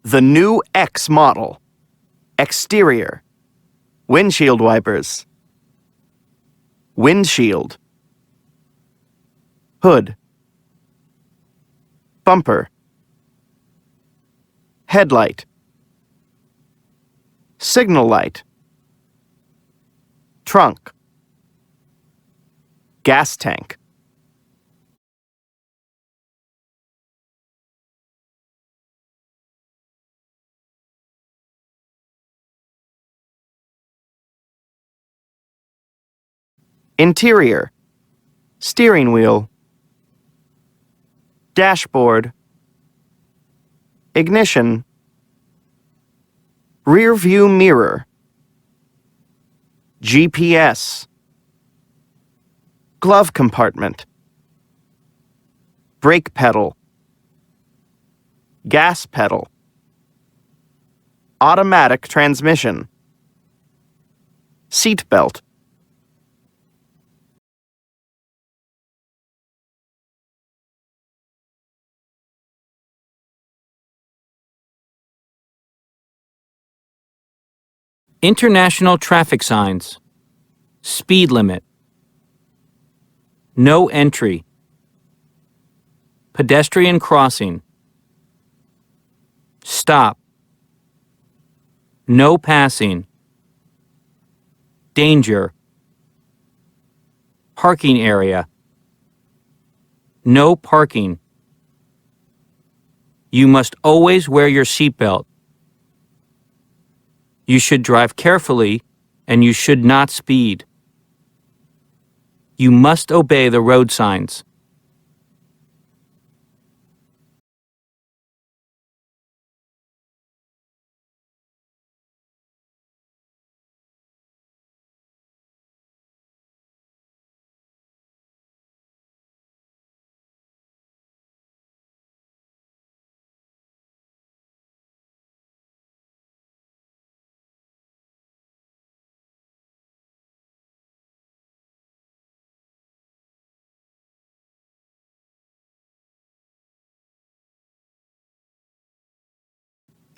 The new X model. Exterior. Windshield wipers. Windshield. Hood. Bumper. Headlight. Signal light. Trunk. Gas tank. Interior. Steering wheel. Dashboard. Ignition. Rear view mirror. GPS. Glove compartment. Brake pedal. Gas pedal. Automatic transmission. Seat belt. International traffic signs. Speed limit. No entry. Pedestrian crossing. Stop. No passing. Danger. Parking area. No parking. You must always wear your seatbelt. You should drive carefully, and you should not speed. You must obey the road signs.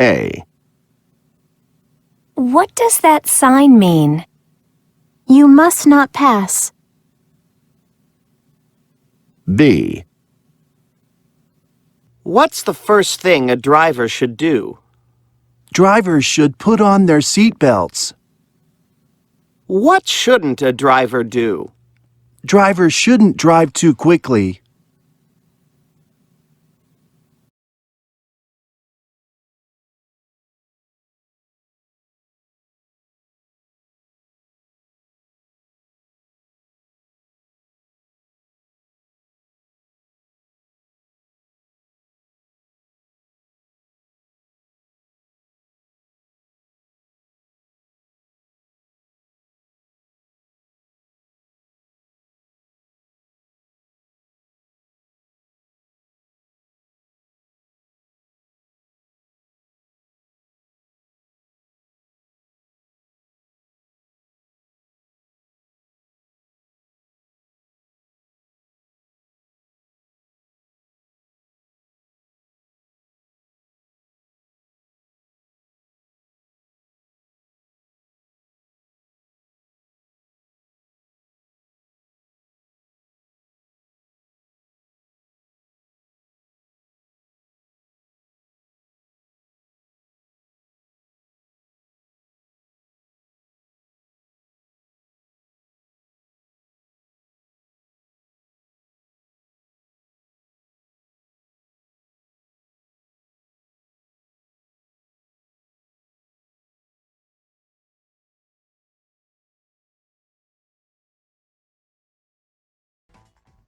A. What does that sign mean? You must not pass. B. What's the first thing a driver should do? Drivers should put on their seat belts. What shouldn't a driver do? Drivers shouldn't drive too quickly.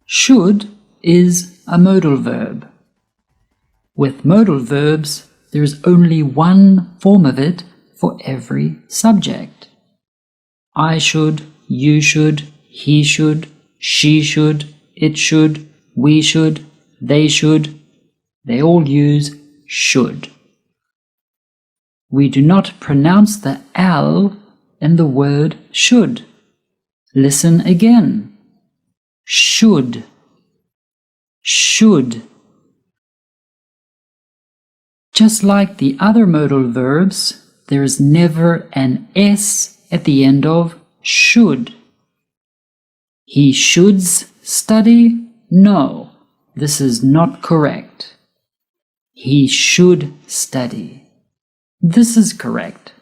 Should is a modal verb. With modal verbs, there is only one form of it for every subject. I should, you should, he should, she should, it should, we should, they should. They all use should. We do not pronounce the L in the word should. Listen again. Should. Should. Just like the other modal verbs, there is never an S at the end of should. He shoulds study? No, this is not correct. He should study. This is correct.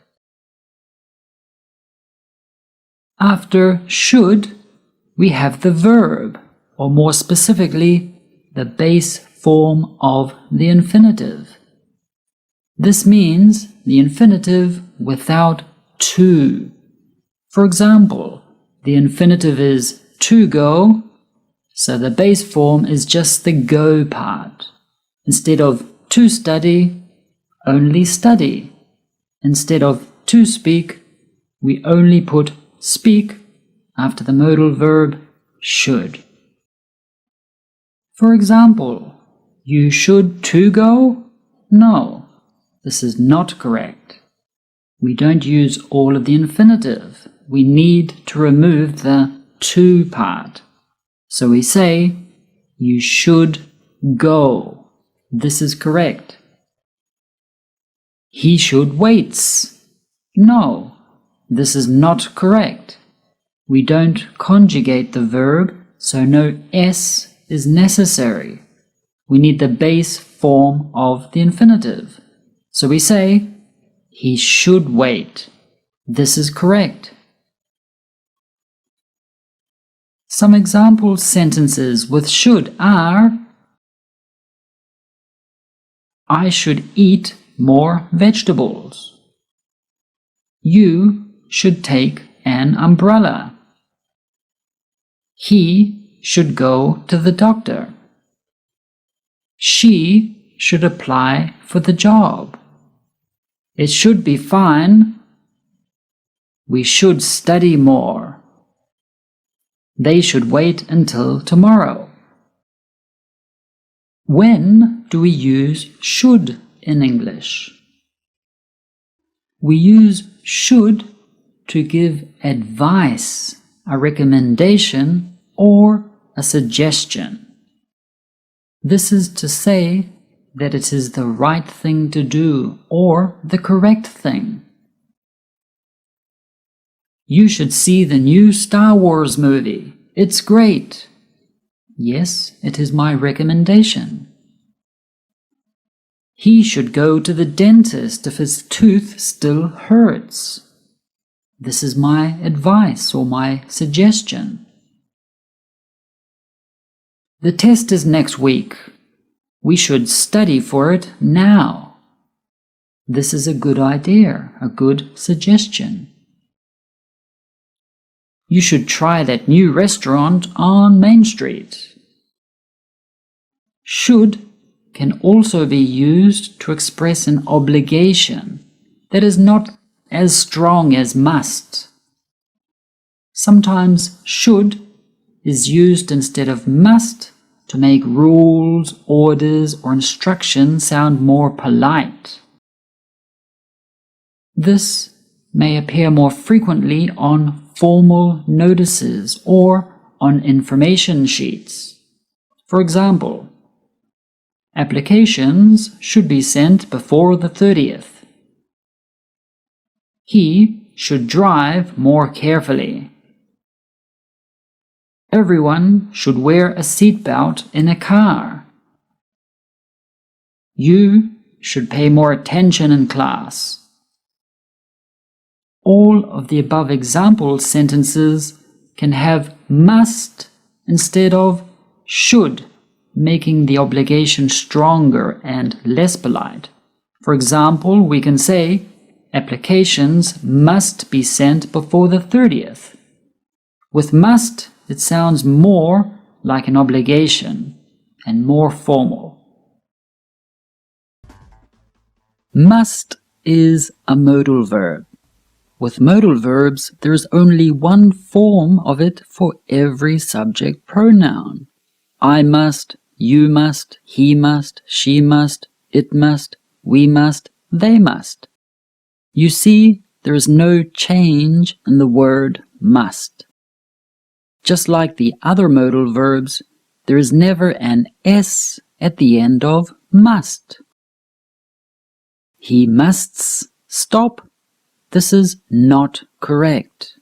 After should, we have the verb, or more specifically, the base form of the infinitive. This means the infinitive without to. For example, the infinitive is to go, so the base form is just the go part. Instead of to study, only study. Instead of to speak, we only put speak after the modal verb should. For example, you should to go? No, this is not correct. We don't use all of the infinitive. We need to remove the to part. So we say, you should go. This is correct. He should waits. No, this is not correct. We don't conjugate the verb, so no S is necessary. We need the base form of the infinitive. So we say, he should wait. This is correct. Some example sentences with should are: I should eat more vegetables. You should take an umbrella. He should go to the doctor. She should apply for the job. It should be fine. We should study more. They should wait until tomorrow. When do we use should in English? We use should to give advice, a recommendation, or a suggestion. This is to say that it is the right thing to do or the correct thing. You should see the new Star Wars movie. It's great. Yes, it is my recommendation. He should go to the dentist if his tooth still hurts. This is my advice or my suggestion. The test is next week. We should study for it now. This is a good idea, a good suggestion. You should try that new restaurant on Main Street. Should can also be used to express an obligation that is not as strong as must. Sometimes should is used instead of must to make rules, orders, or instructions sound more polite. This may appear more frequently on formal notices or on information sheets. For example, applications should be sent before the 30th. He should drive more carefully. Everyone should wear a seatbelt in a car. You should pay more attention in class. All of the above example sentences can have must instead of should, making the obligation stronger and less polite. For example, we can say, applications must be sent before the 30th. With must, it sounds more like an obligation and more formal. Must is a modal verb. With modal verbs, there is only one form of it for every subject pronoun. I must, you must, he must, she must, it must, we must, they must. You see, there is no change in the word must. Just like the other modal verbs, there is never an S at the end of must. He musts stop. This is not correct.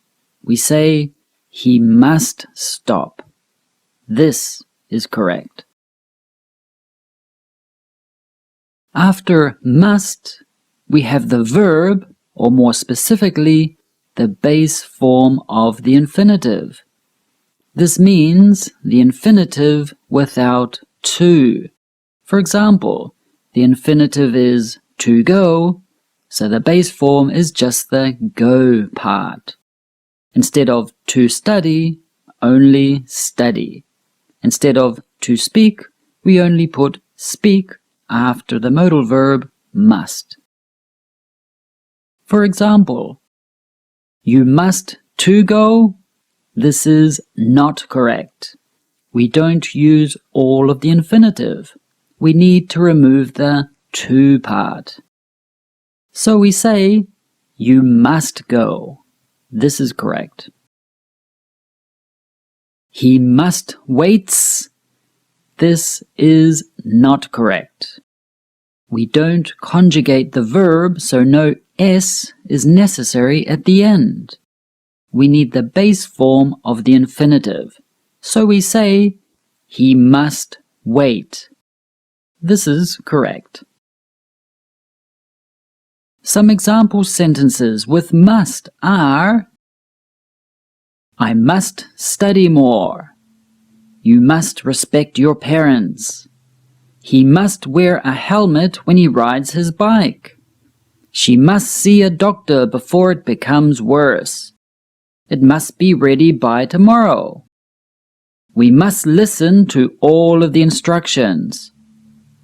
We say he must stop. This is correct. After must, we have the verb, or more specifically, the base form of the infinitive. This means the infinitive without to. For example, the infinitive is to go, so the base form is just the go part. Instead of to study, only study. Instead of to speak, we only put speak after the modal verb must. For example, you must to go. This is not correct. We don't use all of the infinitive. We need to remove the to part. So we say, you must go. This is correct. He must waits. This is not correct. We don't conjugate the verb, so no S is necessary at the end. We need the base form of the infinitive. So we say, he must wait. This is correct. Some example sentences with must are: I must study more. You must respect your parents. He must wear a helmet when he rides his bike. She must see a doctor before it becomes worse. It must be ready by tomorrow. We must listen to all of the instructions.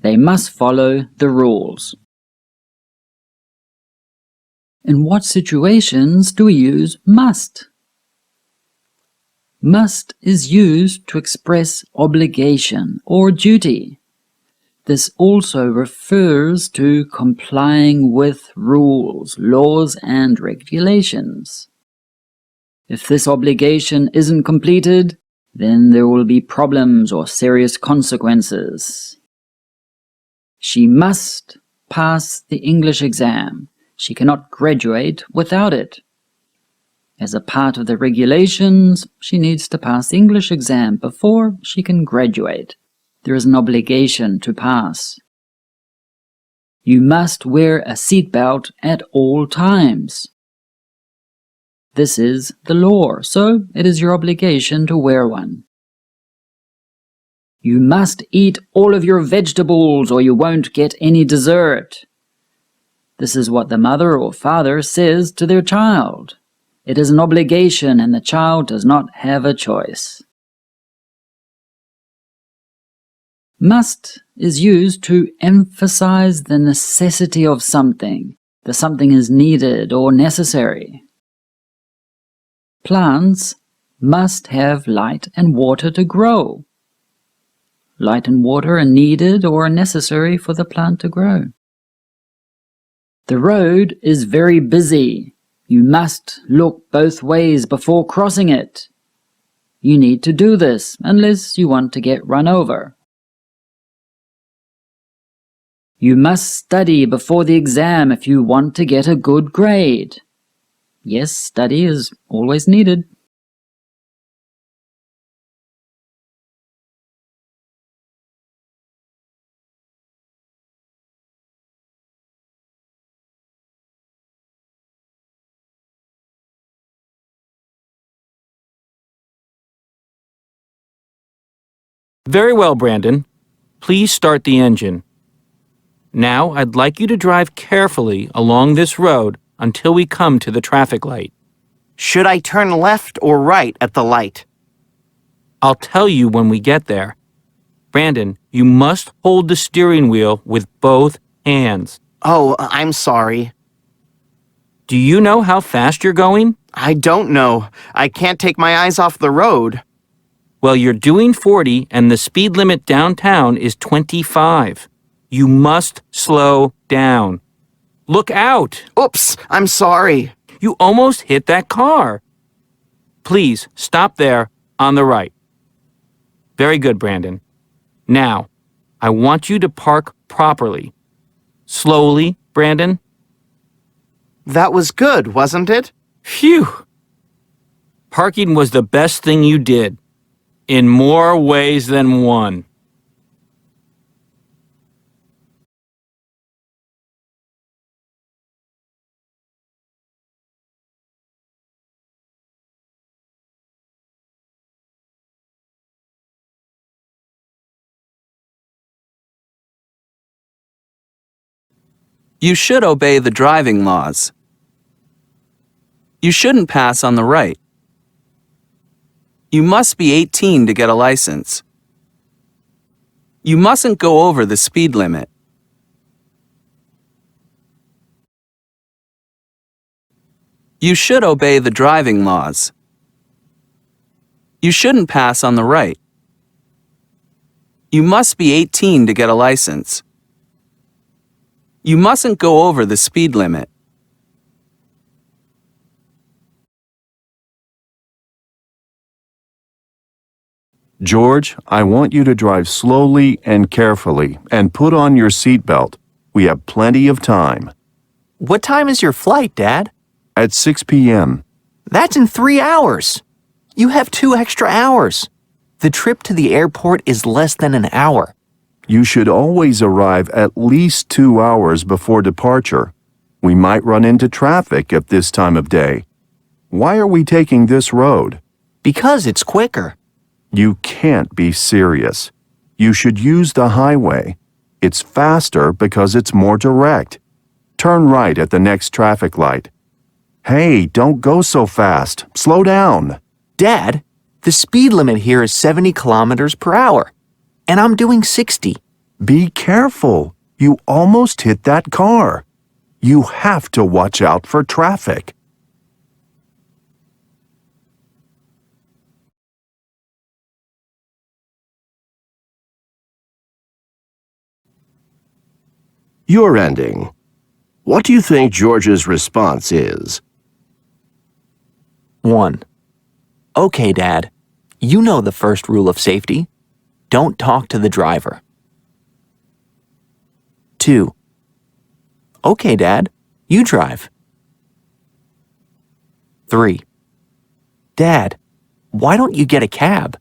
They must follow the rules. In what situations do we use must? Must is used to express obligation or duty. This also refers to complying with rules, laws, and regulations. If this obligation isn't completed, then there will be problems or serious consequences. She must pass the English exam. She cannot graduate without it. As a part of the regulations, she needs to pass the English exam before she can graduate. There is an obligation to pass. You must wear a seatbelt at all times. This is the law, so it is your obligation to wear one. You must eat all of your vegetables or you won't get any dessert. This is what the mother or father says to their child. It is an obligation and the child does not have a choice. Must is used to emphasize the necessity of something, that something is needed or necessary. Plants must have light and water to grow. Light and water are needed or are necessary for the plant to grow. The road is very busy. You must look both ways before crossing it. You need to do this unless you want to get run over. You must study before the exam if you want to get a good grade. Yes, study is always needed. Very well, Brandon. Please start the engine. Now I'd like you to drive carefully along this road until we come to the traffic light. Should I turn left or right at the light? I'll tell you when we get there. Brandon, you must hold the steering wheel with both hands. Oh, I'm sorry. Do you know how fast you're going? I don't know. I can't take my eyes off the road. Well, you're doing 40 and the speed limit downtown is 25. You must slow down. Look out! Oops, I'm sorry. You almost hit that car. Please stop there on the right. Very good, Brandon. Now, I want you to park properly. Slowly Brandon? That was good, wasn't it? Phew! Parking was the best thing you did, in more ways than one. You should obey the driving laws. You shouldn't pass on the right. You must be 18 to get a license. You mustn't go over the speed limit. You should obey the driving laws. You shouldn't pass on the right. You must be 18 to get a license. You mustn't go over the speed limit. George, I want you to drive slowly and carefully and put on your seatbelt. We have plenty of time. What time is your flight, Dad? At 6 p.m. That's in 3 hours. You have 2 extra hours. The trip to the airport is less than an hour. You should always arrive at least 2 hours before departure. We might run into traffic at this time of day. Why are we taking this road? Because it's quicker. You can't be serious. You should use the highway. It's faster because it's more direct. Turn right at the next traffic light. Hey, don't go so fast. Slow down. Dad, the speed limit here is 70 kilometers per hour, and I'm doing 60. Be careful. You almost hit that car. You have to watch out for traffic. Your ending. What do you think George's response is? 1. Okay, Dad. You know the first rule of safety. Don't talk to the driver. 2. Okay, Dad. You drive. 3. Dad, why don't you get a cab?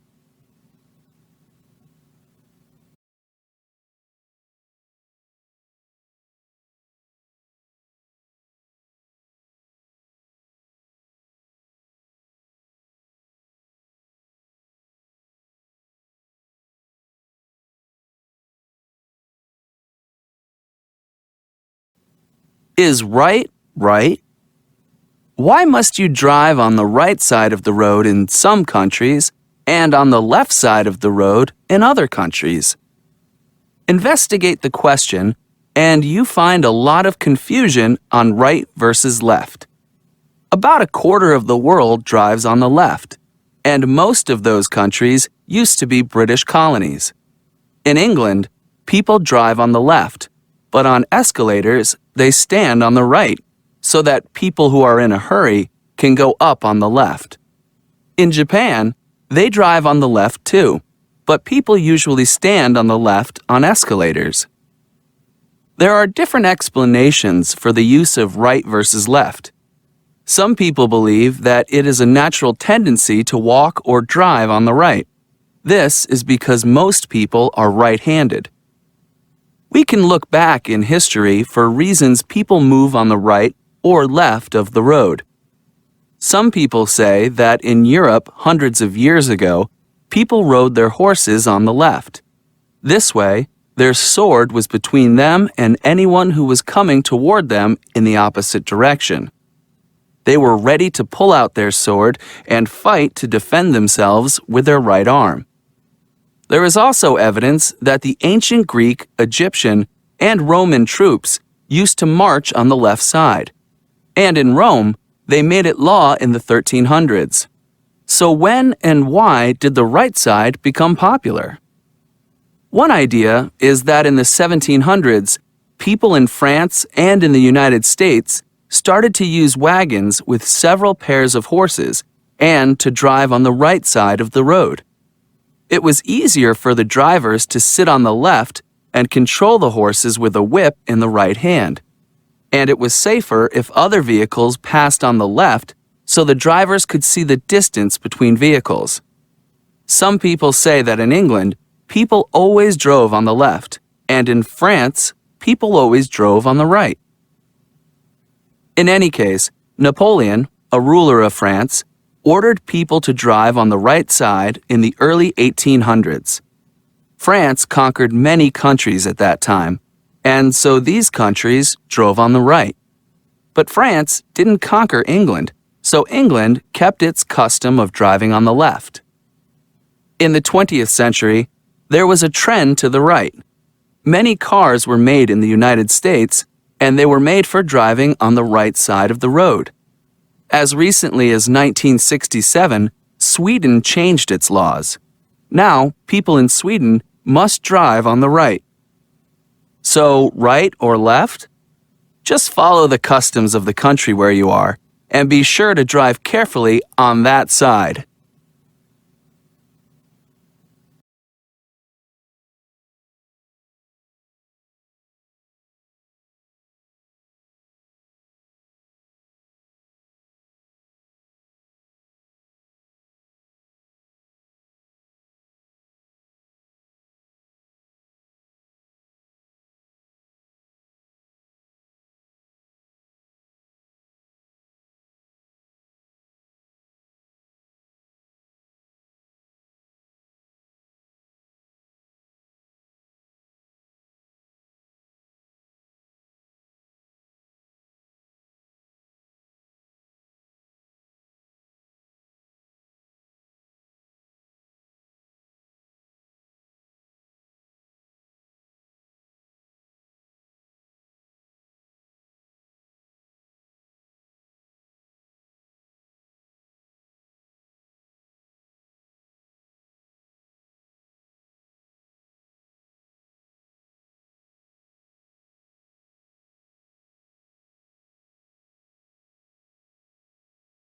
Is right right? Why must you drive on the right side of the road in some countries and on the left side of the road in other countries? Investigate the question, and you find a lot of confusion on right versus left. About a quarter of the world drives on the left, and most of those countries used to be British colonies. In England, people drive on the left, but on escalators, they stand on the right, so that people who are in a hurry can go up on the left. In Japan, they drive on the left too, but people usually stand on the left on escalators. There are different explanations for the use of right versus left. Some people believe that it is a natural tendency to walk or drive on the right. This is because most people are right-handed. We can look back in history for reasons people move on the right or left of the road. Some people say that in Europe hundreds of years ago, people rode their horses on the left. This way, their sword was between them and anyone who was coming toward them in the opposite direction. They were ready to pull out their sword and fight to defend themselves with their right arm. There is also evidence that the ancient Greek, Egyptian, and Roman troops used to march on the left side. And in Rome, they made it law in the 1300s. So when and why did the right side become popular? One idea is that in the 1700s, people in France and in the United States started to use wagons with several pairs of horses and to drive on the right side of the road. It was easier for the drivers to sit on the left and control the horses with a whip in the right hand. and it was safer if other vehicles passed on the left so the drivers could see the distance between vehicles. Some people say that in England, people always drove on the left, and in France, people always drove on the right. In any case, Napoleon, a ruler of France, ordered people to drive on the right side in the early 1800s. France conquered many countries at that time, and so these countries drove on the right. But France didn't conquer England, so England kept its custom of driving on the left. In the 20th century, there was a trend to the right. Many cars were made in the United States, and they were made for driving on the right side of the road. As recently as 1967, Sweden changed its laws. Now, people in Sweden must drive on the right. So, right or left? Just follow the customs of the country where you are, and be sure to drive carefully on that side.